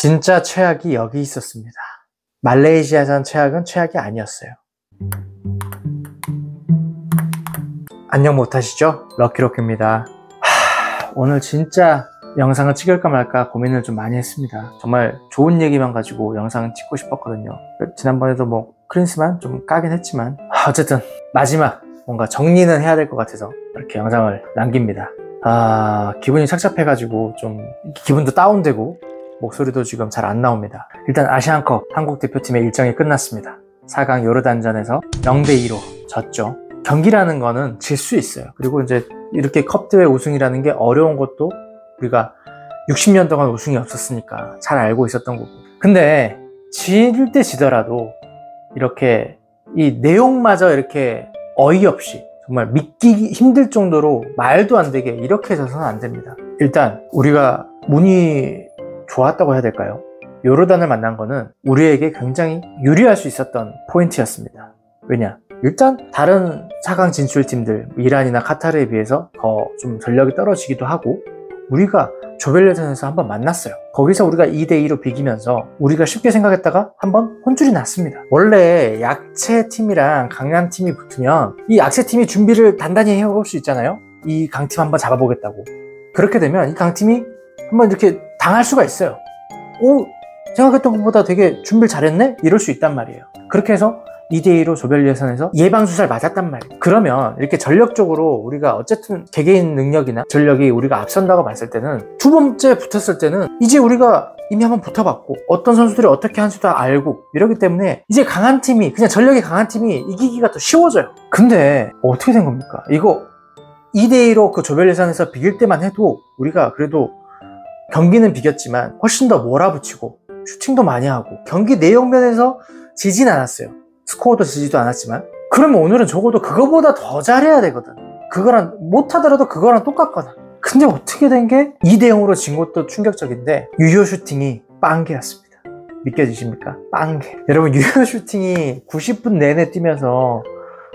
진짜 최악이 여기 있었습니다. 말레이시아산 최악은 최악이 아니었어요. 안녕 못하시죠? 럭키로키입니다. 오늘 진짜 영상을 찍을까 말까 고민을 좀 많이 했습니다. 정말 좋은 얘기만 가지고 영상을 찍고 싶었거든요. 지난번에도 뭐 크리스만 좀 까긴 했지만 어쨌든 마지막 뭔가 정리는 해야 될 것 같아서 이렇게 영상을 남깁니다. 기분이 착잡해가지고 좀 기분도 다운되고 목소리도 지금 잘 안 나옵니다. 일단 아시안컵 한국 대표팀의 일정이 끝났습니다. 4강 요르단전에서 0대2로 졌죠. 경기라는 거는 질 수 있어요. 그리고 이제 이렇게 컵대회 우승이라는 게 어려운 것도 우리가 60년 동안 우승이 없었으니까 잘 알고 있었던 거고. 근데 질 때 지더라도 이렇게 이 내용마저 이렇게 어이없이 정말 믿기 힘들 정도로 말도 안 되게 이렇게 져서는 안 됩니다. 일단 우리가 운이 좋았다고 해야 될까요? 요르단을 만난 거는 우리에게 굉장히 유리할 수 있었던 포인트였습니다. 왜냐? 일단 다른 4강 진출팀들 이란이나 카타르에 비해서 더 좀 전력이 떨어지기도 하고 우리가 조별예선에서 한번 만났어요. 거기서 우리가 2대2로 비기면서 우리가 쉽게 생각했다가 한번 혼쭐이 났습니다. 원래 약체팀이랑 강한팀이 붙으면 이 약체팀이 준비를 단단히 해올 수 있잖아요. 이 강팀 한번 잡아보겠다고. 그렇게 되면 이 강팀이 한번 이렇게 당할 수가 있어요. 오, 생각했던 것보다 되게 준비를 잘했네? 이럴 수 있단 말이에요. 그렇게 해서 2대2로 조별 예선에서 예방주사를 맞았단 말이에요. 그러면 이렇게 전력적으로 우리가 어쨌든 개개인 능력이나 전력이 우리가 앞선다고 봤을 때는 두 번째 붙었을 때는 이제 우리가 이미 한번 붙어봤고 어떤 선수들이 어떻게 하는지도 알고 이러기 때문에 이제 강한 팀이 그냥 전력이 강한 팀이 이기기가 더 쉬워져요. 근데 어떻게 된 겁니까? 이거 2대2로 그 조별 예선에서 비길 때만 해도 우리가 그래도 경기는 비겼지만 훨씬 더 몰아붙이고 슈팅도 많이 하고 경기 내용 면에서 지진 않았어요. 스코어도 지지도 않았지만 그러면 오늘은 적어도 그거보다 더 잘해야 되거든. 그거랑 못하더라도 그거랑 똑같거든. 근데 어떻게 된 게 2대0으로 진 것도 충격적인데 유효 슈팅이 빵개였습니다. 믿겨지십니까? 빵개. 여러분 유효 슈팅이 90분 내내 뛰면서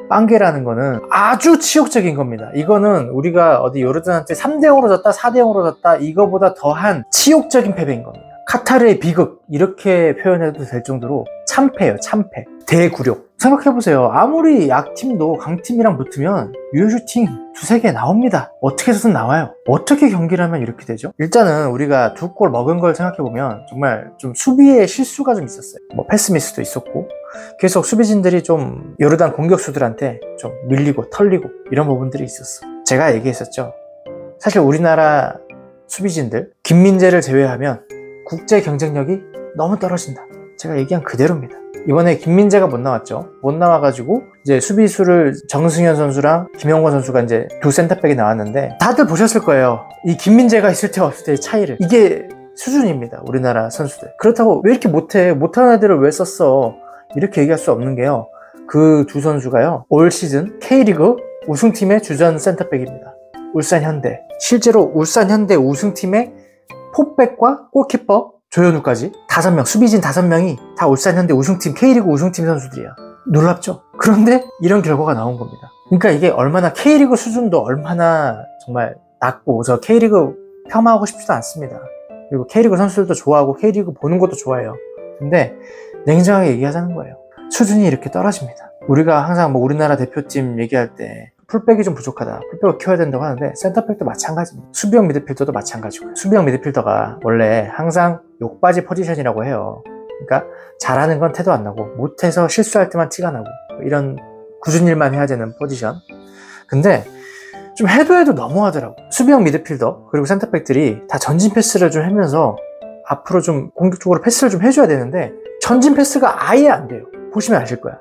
빵개라는 거는 아주 치욕적인 겁니다. 이거는 우리가 어디 요르단한테 3대0으로 졌다 4대0으로 졌다 이거보다 더한 치욕적인 패배인 겁니다. 카타르의 비극 이렇게 표현해도 될 정도로 참패예요. 참패. 대굴욕. 생각해보세요. 아무리 약팀도 강팀이랑 붙으면 유효슈팅 두세 개 나옵니다. 어떻게 해서든 나와요. 어떻게 경기를 하면 이렇게 되죠? 일단은 우리가 2골 먹은 걸 생각해보면 정말 좀 수비에 실수가 좀 있었어요. 뭐 패스 미스도 있었고 계속 수비진들이 좀 요르단 공격수들한테 좀 밀리고 털리고 이런 부분들이 있었어. 제가 얘기했었죠. 사실 우리나라 수비진들 김민재를 제외하면 국제 경쟁력이 너무 떨어진다. 제가 얘기한 그대로입니다. 이번에 김민재가 못 나왔죠. 못 나와가지고 이제 수비수를 정승현 선수랑 김영권 선수가 이제 두 센터백이 나왔는데 다들 보셨을 거예요. 이 김민재가 있을 때 없을 때의 차이를. 이게 수준입니다. 우리나라 선수들. 그렇다고 왜 이렇게 못해? 못하는 애들을 왜 썼어? 이렇게 얘기할 수 없는 게요. 그 두 선수가요. 올 시즌 K리그 우승팀의 주전 센터백입니다. 울산현대. 실제로 울산현대 우승팀의 포백과 골키퍼 조현우까지 5명, 수비진 5명이 다 울산현대 우승팀, K리그 우승팀 선수들이야. 놀랍죠? 그런데 이런 결과가 나온 겁니다. 그러니까 이게 얼마나 K리그 수준도 얼마나 정말 낮고 저 K리그 폄하하고 싶지도 않습니다. 그리고 K리그 선수들도 좋아하고 K리그 보는 것도 좋아해요. 근데 냉정하게 얘기하자는 거예요. 수준이 이렇게 떨어집니다. 우리가 항상 뭐 우리나라 대표팀 얘기할 때 풀백이 좀 부족하다. 풀백을 키워야 된다고 하는데 센터백도 마찬가지입니다. 수비형 미드필더도 마찬가지고요. 수비형 미드필더가 원래 항상 욕바지 포지션이라고 해요. 그러니까 잘하는 건 태도 안 나고 못해서 실수할 때만 티가 나고 이런 굳은 일만 해야 되는 포지션. 근데 좀 해도 너무하더라고. 수비형 미드필더 그리고 센터백들이 다 전진 패스를 좀 하면서 앞으로 좀 공격적으로 패스를 좀 해줘야 되는데 전진 패스가 아예 안 돼요. 보시면 아실 거야.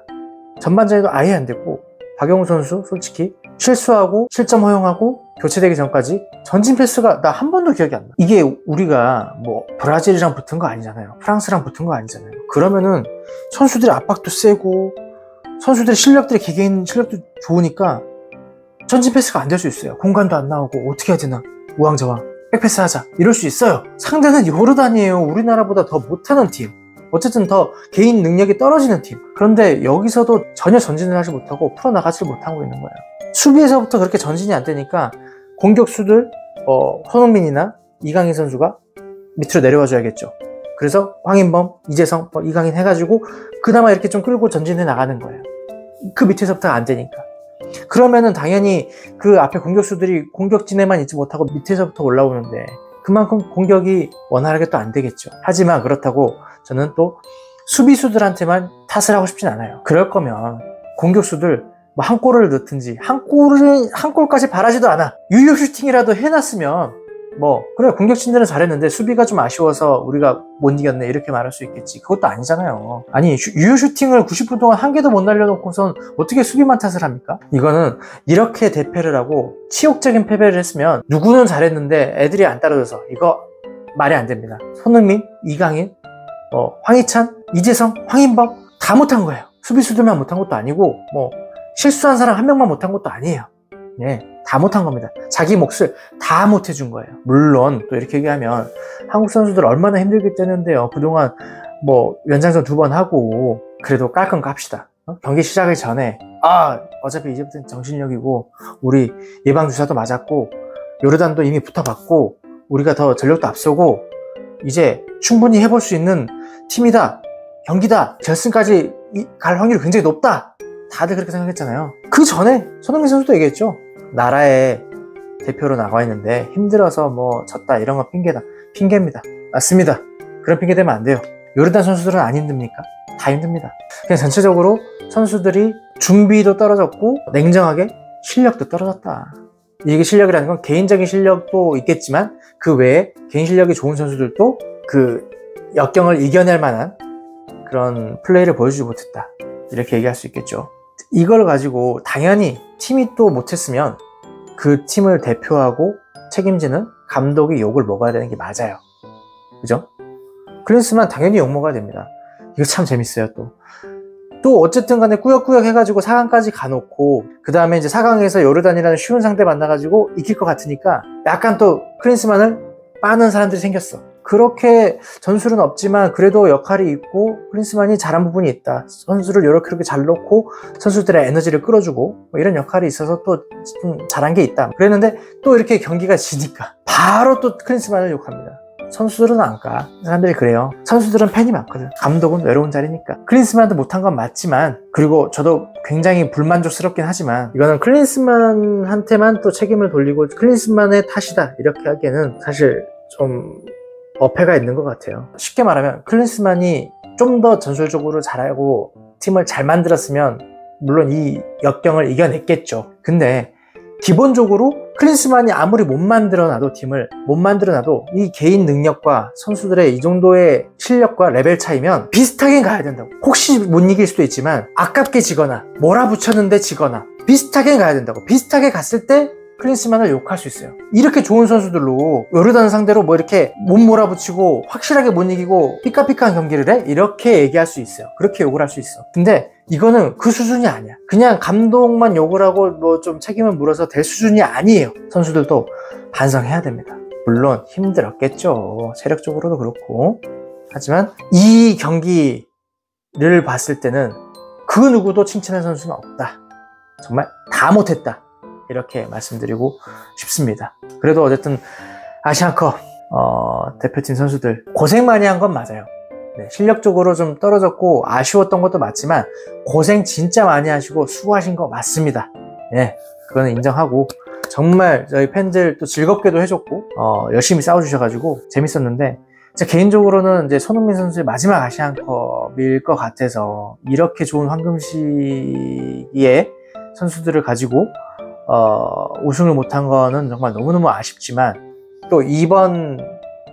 전반전에도 아예 안 됐고 박영우 선수 솔직히 실수하고 실점 허용하고 교체되기 전까지 전진 패스가 나 한 번도 기억이 안 나. 이게 우리가 뭐 브라질이랑 붙은 거 아니잖아요. 프랑스랑 붙은 거 아니잖아요. 그러면은 선수들의 압박도 세고 선수들의 실력들이 개개인 실력도 좋으니까 전진 패스가 안 될 수 있어요. 공간도 안 나오고 어떻게 해야 되나 우왕좌왕 백패스 하자 이럴 수 있어요. 상대는 요르단이에요. 우리나라보다 더 못하는 팀. 어쨌든 더 개인 능력이 떨어지는 팀. 그런데 여기서도 전혀 전진을 하지 못하고 풀어나가지 못하고 있는 거예요. 수비에서부터 그렇게 전진이 안 되니까 공격수들 손흥민이나 이강인 선수가 밑으로 내려와 줘야겠죠. 그래서 황인범, 이재성, 이강인 해가지고 그나마 이렇게 좀 끌고 전진해 나가는 거예요. 그 밑에서부터 안 되니까. 그러면은 당연히 그 앞에 공격수들이 공격진에만 있지 못하고 밑에서부터 올라오는데 그만큼 공격이 원활하게 또 안 되겠죠. 하지만 그렇다고 저는 또 수비수들한테만 탓을 하고 싶진 않아요. 그럴 거면 공격수들 뭐 한 골을 넣든지 한 골까지 바라지도 않아. 유효 슈팅이라도 해놨으면 그래 공격진들은 잘했는데 수비가 좀 아쉬워서 우리가 못 이겼네 이렇게 말할 수 있겠지. 그것도 아니잖아요. 아니 유효 슈팅을 90분 동안 한 개도 못 날려놓고선 어떻게 수비만 탓을 합니까? 이거는 이렇게 대패를 하고 치욕적인 패배를 했으면 누구는 잘했는데 애들이 안 따라줘서 이거 말이 안 됩니다. 손흥민, 이강인, 황희찬, 이재성, 황인범 다 못한 거예요. 수비수들만 못한 것도 아니고 실수한 사람 한 명만 못한 것도 아니에요. 예, 다 못한 겁니다. 자기 몫을 다 못해준 거예요. 물론 또 이렇게 얘기하면 한국 선수들 얼마나 힘들겠다는데요. 그동안 연장전 2번 하고 그래도 깔끔 깝시다. 경기 시작하기 전에 어차피 이제부터는 정신력이고 우리 예방주사도 맞았고 요르단도 이미 붙어봤고 우리가 더 전력도 앞서고 이제 충분히 해볼 수 있는 팀이다. 경기다. 결승까지 갈 확률이 굉장히 높다. 다들 그렇게 생각했잖아요. 그 전에 손흥민 선수도 얘기했죠. 나라의 대표로 나가 있는데 힘들어서 졌다 이런 건 핑계입니다. 맞습니다. 그런 핑계 대면 안 돼요. 요르단 선수들은 안 힘듭니까? 다 힘듭니다. 그냥 전체적으로 선수들이 준비도 떨어졌고 냉정하게 실력도 떨어졌다. 이게 실력이라는 건 개인적인 실력도 있겠지만 그 외에 개인 실력이 좋은 선수들도 그 역경을 이겨낼 만한 그런 플레이를 보여주지 못했다. 이렇게 얘기할 수 있겠죠. 이걸 가지고 당연히 팀이 또 못했으면 그 팀을 대표하고 책임지는 감독이 욕을 먹어야 되는 게 맞아요. 그죠? 클린스만 당연히 욕 먹어야 됩니다. 이거 참 재밌어요. 또 어쨌든 간에 꾸역꾸역 해가지고 4강까지 가놓고 그 다음에 이제 4강에서 요르단이라는 쉬운 상대 만나가지고 이길 것 같으니까 약간 또 클린스만을 빠는 사람들이 생겼어. 그렇게 전술은 없지만 그래도 역할이 있고 클린스만이 잘한 부분이 있다. 선수를 이렇게 잘 놓고 선수들의 에너지를 끌어주고 이런 역할이 있어서 또 좀 잘한 게 있다. 그랬는데 또 이렇게 경기가 지니까 바로 또 클린스만을 욕합니다. 선수들은 안 까. 사람들이 그래요. 선수들은 팬이 많거든. 감독은 외로운 자리니까. 클린스만도 못한 건 맞지만 그리고 저도 굉장히 불만족스럽긴 하지만 이거는 클린스만한테만 또 책임을 돌리고 클린스만의 탓이다 이렇게 하기에는 사실 좀 어폐가 있는 것 같아요. 쉽게 말하면 클린스만이 좀 더 전술적으로 잘하고 팀을 잘 만들었으면 물론 이 역경을 이겨냈겠죠. 근데 기본적으로 클린스만이 아무리 못 만들어놔도 팀을 못 만들어놔도 이 개인 능력과 선수들의 이 정도의 실력과 레벨 차이면 비슷하게 가야 된다고. 혹시 못 이길 수도 있지만 아깝게 지거나 몰아붙였는데 지거나 비슷하게 가야 된다고. 비슷하게 갔을 때 클린스만을 욕할 수 있어요. 이렇게 좋은 선수들로 요르단 상대로 이렇게 못 몰아붙이고 확실하게 못 이기고 삐까삐까한 경기를 해? 이렇게 얘기할 수 있어요. 그렇게 욕을 할 수 있어. 근데 이거는 그 수준이 아니야. 그냥 감독만 욕을 하고 좀 책임을 물어서 될 수준이 아니에요. 선수들도 반성해야 됩니다. 물론 힘들었겠죠. 체력적으로도 그렇고. 하지만 이 경기를 봤을 때는 그 누구도 칭찬할 선수는 없다. 정말 다 못했다. 이렇게 말씀드리고 싶습니다. 그래도 어쨌든 아시안컵 대표팀 선수들 고생 많이 한 건 맞아요. 네, 실력적으로 좀 떨어졌고 아쉬웠던 것도 맞지만 고생 진짜 많이 하시고 수고하신 거 맞습니다. 네, 그거는 인정하고 정말 저희 팬들 또 즐겁게도 해줬고 열심히 싸워주셔가지고 재밌었는데 제 개인적으로는 이제 손흥민 선수의 마지막 아시안컵일 것 같아서 이렇게 좋은 황금 시기에 선수들을 가지고 우승을 못한 거는 정말 너무너무 아쉽지만 또 이번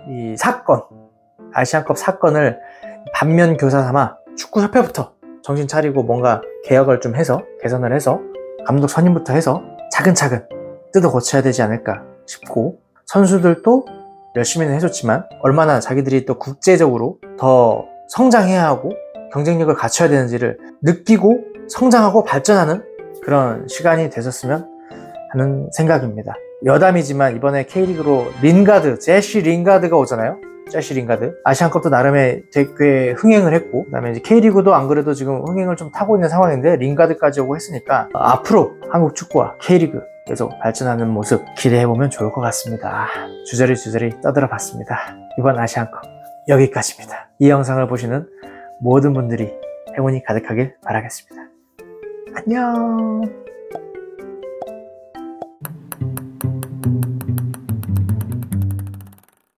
이 사건 아시안컵 사건을 반면 교사 삼아 축구협회부터 정신 차리고 뭔가 개혁을 좀 해서 개선을 해서 감독 선임부터 해서 차근차근 뜯어 고쳐야 되지 않을까 싶고 선수들도 열심히는 해줬지만 얼마나 자기들이 또 국제적으로 더 성장해야 하고 경쟁력을 갖춰야 되는지를 느끼고 성장하고 발전하는 그런 시간이 되셨으면 하는 생각입니다. 여담이지만 이번에 K리그로 제시 링가드가 오잖아요. 제시 링가드. 아시안컵도 나름의 되게 흥행을 했고, 그 다음에 이제 K리그도 안 그래도 지금 흥행을 좀 타고 있는 상황인데, 링가드까지 오고 했으니까, 앞으로 한국 축구와 K리그 계속 발전하는 모습 기대해보면 좋을 것 같습니다. 주저리 떠들어 봤습니다. 이번 아시안컵 여기까지입니다. 이 영상을 보시는 모든 분들이 행운이 가득하길 바라겠습니다. 안녕.